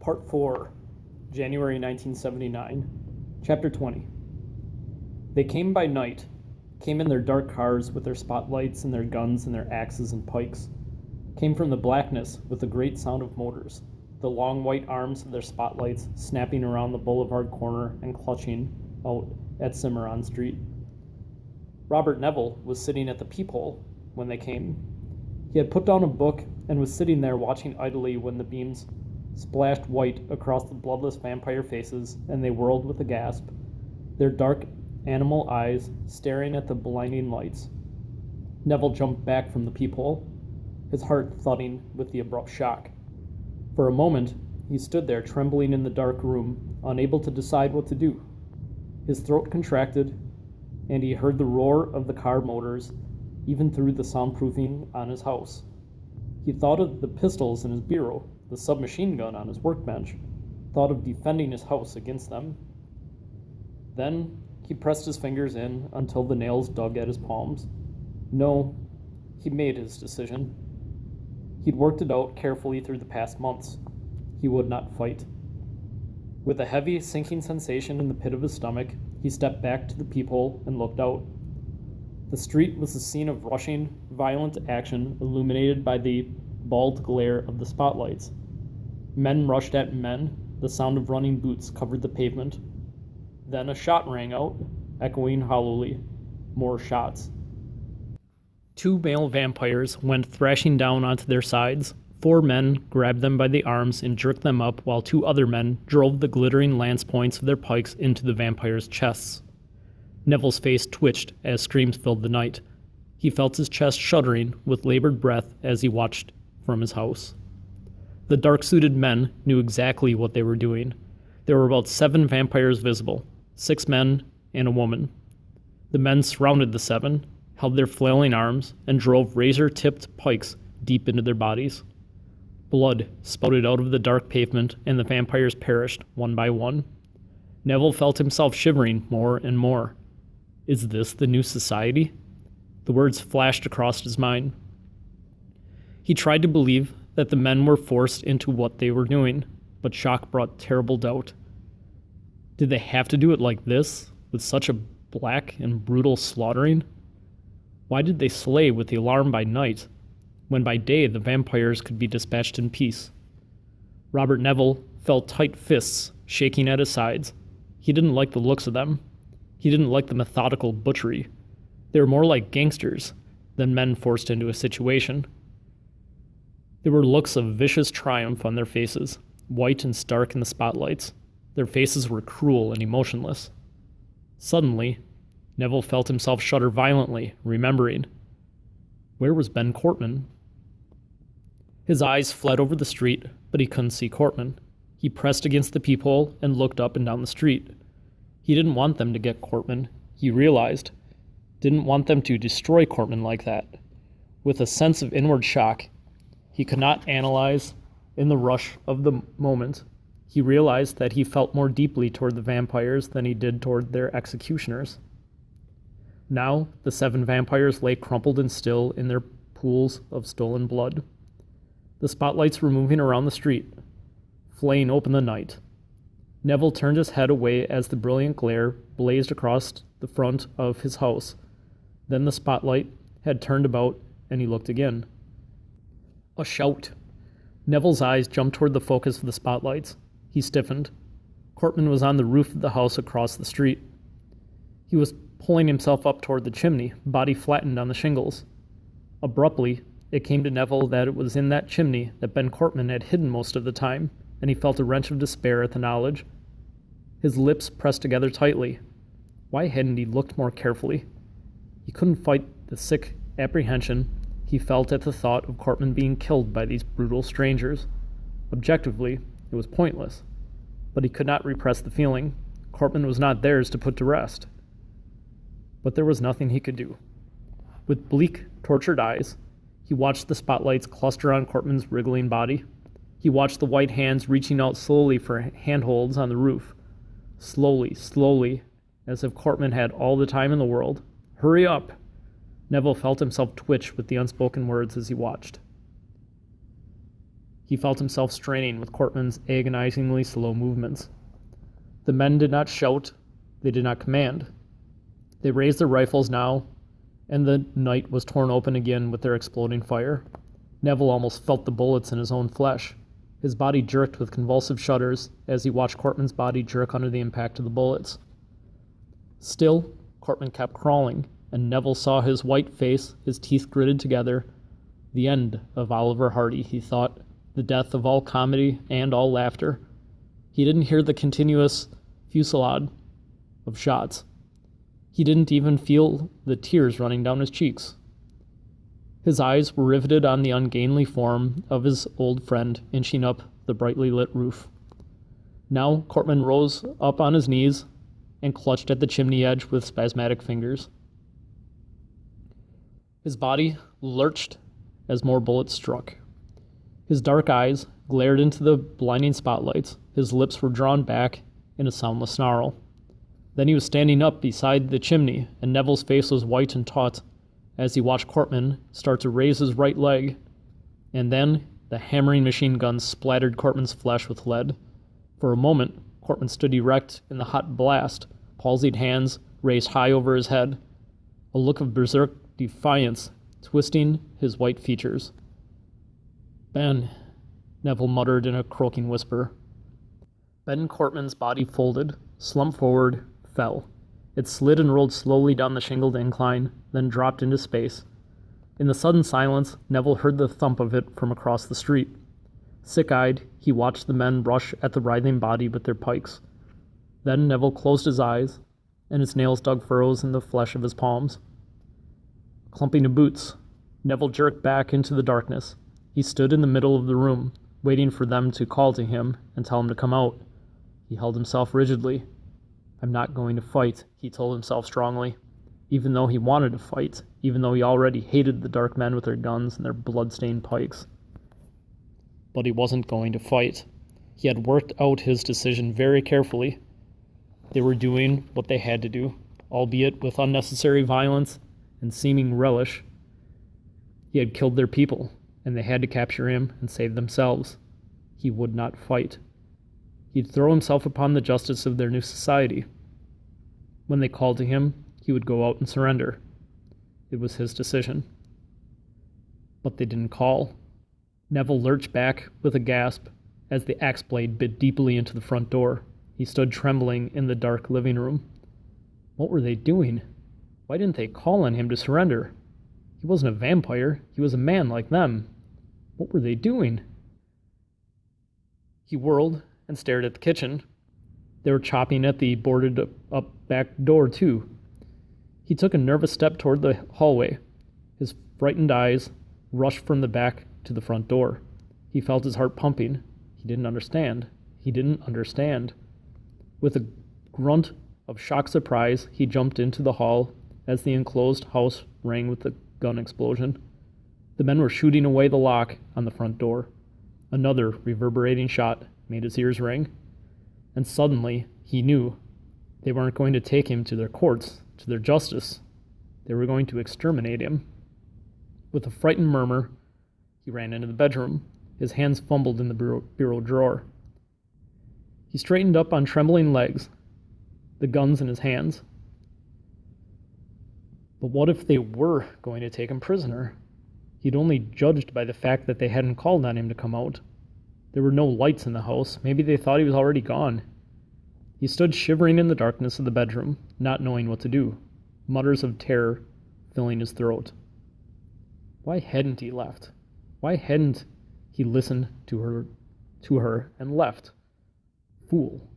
Part 4, January 1979, Chapter 20. They came by night, came in their dark cars with their spotlights and their guns and their axes and pikes, came from the blackness with the great sound of motors, the long white arms of their spotlights snapping around the boulevard corner and clutching out at Cimarron Street. Robert Neville was sitting at the peephole when they came. He had put down a book and was sitting there watching idly when the beams splashed white across the bloodless vampire faces and they whirled with a gasp, their dark animal eyes staring at the blinding lights. Neville jumped back from the peephole, his heart thudding with the abrupt shock. For a moment, he stood there trembling in the dark room, unable to decide what to do. His throat contracted, and he heard the roar of the car motors even through the soundproofing on his house. He thought of the pistols in his bureau, the submachine gun on his workbench, thought of defending his house against them. Then he pressed his fingers in until the nails dug at his palms. No, he made his decision. He'd worked it out carefully through the past months. He would not fight. With a heavy, sinking sensation in the pit of his stomach, he stepped back to the peephole and looked out. The street was a scene of rushing, violent action illuminated by the bald glare of the spotlights. Men rushed at men, the sound of running boots covered the pavement. Then a shot rang out, echoing hollowly. More shots. Two male vampires went thrashing down onto their sides. 4 men grabbed them by the arms and jerked them up while 2 other men drove the glittering lance points of their pikes into the vampires' chests. Neville's face twitched as screams filled the night. He felt his chest shuddering with labored breath as he watched from his house. The dark-suited men knew exactly what they were doing. There were about 7 vampires visible, 6 men and a woman. The men surrounded the 7, held their flailing arms, and drove razor-tipped pikes deep into their bodies. Blood spouted out of the dark pavement, and the vampires perished one by one. Neville felt himself shivering more and more. Is this the new society? The words flashed across his mind. He tried to believe that the men were forced into what they were doing, but shock brought terrible doubt. Did they have to do it like this, with such a black and brutal slaughtering? Why did they slay with the alarm by night, when by day the vampires could be dispatched in peace? Robert Neville felt tight fists shaking at his sides. He didn't like the looks of them. He didn't like the methodical butchery. They were more like gangsters than men forced into a situation. There were looks of vicious triumph on their faces, white and stark in the spotlights. Their faces were cruel and emotionless. Suddenly, Neville felt himself shudder violently, remembering. Where was Ben Cortman? His eyes fled over the street, but he couldn't see Cortman. He pressed against the peephole and looked up and down the street. He didn't want them to get Cortman, he realized. Didn't want them to destroy Cortman like that. With a sense of inward shock, he could not analyze in the rush of the moment. He realized that he felt more deeply toward the vampires than he did toward their executioners. Now, the 7 vampires lay crumpled and still in their pools of stolen blood. The spotlights were moving around the street, flaying open the night. Neville turned his head away as the brilliant glare blazed across the front of his house. Then the spotlight had turned about, and he looked again. A shout. Neville's eyes jumped toward the focus of the spotlights. He stiffened. Cortman was on the roof of the house across the street. He was pulling himself up toward the chimney, body flattened on the shingles. Abruptly, it came to Neville that it was in that chimney that Ben Cortman had hidden most of the time, and he felt a wrench of despair at the knowledge. His lips pressed together tightly. Why hadn't he looked more carefully? He couldn't fight the sick apprehension he felt at the thought of Cortman being killed by these brutal strangers. Objectively, it was pointless, but he could not repress the feeling. Cortman was not theirs to put to rest. But there was nothing he could do. With bleak, tortured eyes, he watched the spotlights cluster on Cortman's wriggling body. He watched the white hands reaching out slowly for handholds on the roof. Slowly, as if Cortman had all the time in the world. Hurry up! Neville felt himself twitch with the unspoken words as he watched. He felt himself straining with Cortman's agonizingly slow movements. The men did not shout. They did not command. They raised their rifles now, and the night was torn open again with their exploding fire. Neville almost felt the bullets in his own flesh. His body jerked with convulsive shudders as he watched Cortman's body jerk under the impact of the bullets. Still, Cortman kept crawling, and Neville saw his white face, his teeth gritted together. The end of Oliver Hardy, he thought, the death of all comedy and all laughter. He didn't hear the continuous fusillade of shots. He didn't even feel the tears running down his cheeks. His eyes were riveted on the ungainly form of his old friend inching up the brightly lit roof. Now Cortman rose up on his knees and clutched at the chimney edge with spasmodic fingers. His body lurched as more bullets struck. His dark eyes glared into the blinding spotlights. His lips were drawn back in a soundless snarl. Then he was standing up beside the chimney, and Neville's face was white and taut as he watched Cortman start to raise his right leg. And then the hammering machine gun splattered Cortman's flesh with lead. For a moment, Cortman stood erect in the hot blast, palsied hands raised high over his head, a look of berserk defiance twisting his white features. "Ben," Neville muttered in a croaking whisper. Ben Cortman's body folded, slumped forward, fell. It slid and rolled slowly down the shingled incline, then dropped into space. In the sudden silence, Neville heard the thump of it from across the street. Sick-eyed, he watched the men rush at the writhing body with their pikes. Then Neville closed his eyes, and his nails dug furrows in the flesh of his palms. Clumping of boots, Neville jerked back into the darkness. He stood in the middle of the room, waiting for them to call to him and tell him to come out. He held himself rigidly. "I'm not going to fight," he told himself strongly. Even though he wanted to fight, even though he already hated the dark men with their guns and their blood-stained pikes. But he wasn't going to fight. He had worked out his decision very carefully. They were doing what they had to do, albeit with unnecessary violence and seeming relish. He had killed their people, and they had to capture him and save themselves. He would not fight. He'd throw himself upon the justice of their new society. When they called to him, he would go out and surrender. It was his decision. But they didn't call. Neville lurched back with a gasp as the axe blade bit deeply into the front door. He stood trembling in the dark living room. What were they doing? Why didn't they call on him to surrender? He wasn't a vampire. He was a man like them. What were they doing? He whirled and stared at the kitchen. They were chopping at the boarded-up back door, too. He took a nervous step toward the hallway. His frightened eyes rushed from the back to the front door. He felt his heart pumping. He didn't understand. He didn't understand. With a grunt of shocked surprise, he jumped into the hall as the enclosed house rang with the gun explosion. The men were shooting away the lock on the front door. Another reverberating shot made his ears ring. And suddenly, he knew they weren't going to take him to their courts, to their justice. They were going to exterminate him. With a frightened murmur, he ran into the bedroom. His hands fumbled in the bureau drawer. He straightened up on trembling legs, the guns in his hands. But what if they were going to take him prisoner? He'd only judged by the fact that they hadn't called on him to come out. There were no lights in the house. Maybe they thought he was already gone. He stood shivering in the darkness of the bedroom, not knowing what to do, mutters of terror filling his throat. Why hadn't he left? Why hadn't he listened to her and left? Fool.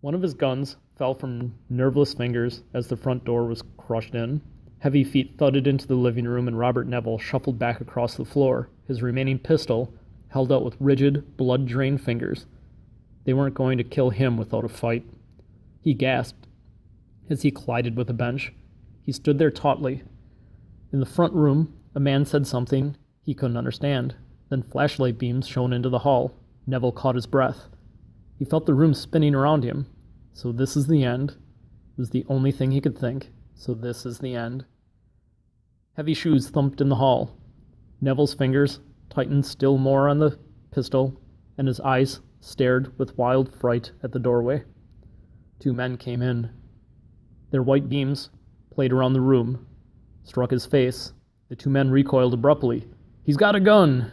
One of his guns fell from nerveless fingers as the front door was crushed in. Heavy feet thudded into the living room, and Robert Neville shuffled back across the floor, his remaining pistol held out with rigid, blood-drained fingers. They weren't going to kill him without a fight. He gasped as he collided with a bench. He stood there tautly. In the front room, a man said something he couldn't understand. Then flashlight beams shone into the hall. Neville caught his breath. He felt the room spinning around him. So this is the end. It was the only thing he could think. So this is the end. Heavy shoes thumped in the hall. Neville's fingers tightened still more on the pistol, and his eyes stared with wild fright at the doorway. 2 men came in. Their white beams played around the room, struck his face. The 2 men recoiled abruptly. "He's got a gun!"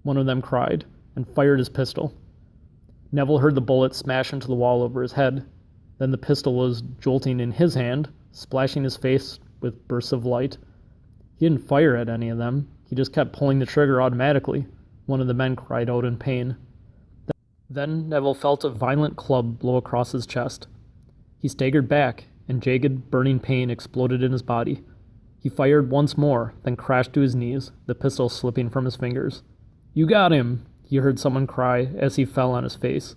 one of them cried, and fired his pistol. Neville heard the bullet smash into the wall over his head. Then the pistol was jolting in his hand, splashing his face with bursts of light. He didn't fire at any of them. He just kept pulling the trigger automatically. One of the men cried out in pain. Then Neville felt a violent club blow across his chest. He staggered back, and jagged, burning pain exploded in his body. He fired once more, then crashed to his knees, the pistol slipping from his fingers. "You got him!" he heard someone cry as he fell on his face.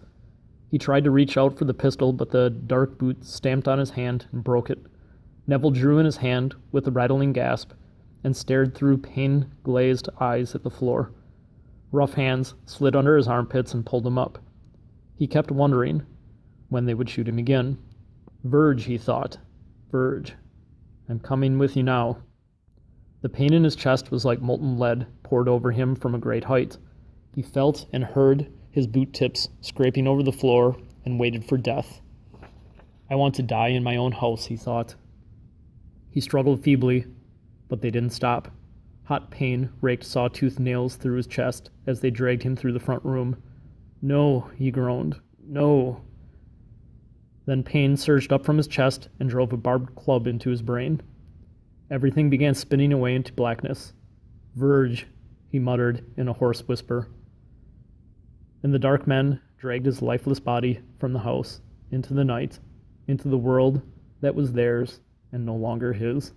He tried to reach out for the pistol, but the dark boot stamped on his hand and broke it. Neville drew in his hand with a rattling gasp and stared through pain-glazed eyes at the floor. Rough hands slid under his armpits and pulled him up. He kept wondering when they would shoot him again. "Verge," he thought. "Verge. I'm coming with you now." The pain in his chest was like molten lead poured over him from a great height. He felt and heard his boot tips scraping over the floor and waited for death. "I want to die in my own house," he thought. He struggled feebly, but they didn't stop. Hot pain raked saw-toothed nails through his chest as they dragged him through the front room. "No," he groaned. "No." Then pain surged up from his chest and drove a barbed club into his brain. Everything began spinning away into blackness. "Verge," he muttered in a hoarse whisper. And the dark men dragged his lifeless body from the house, into the night, into the world that was theirs and no longer his.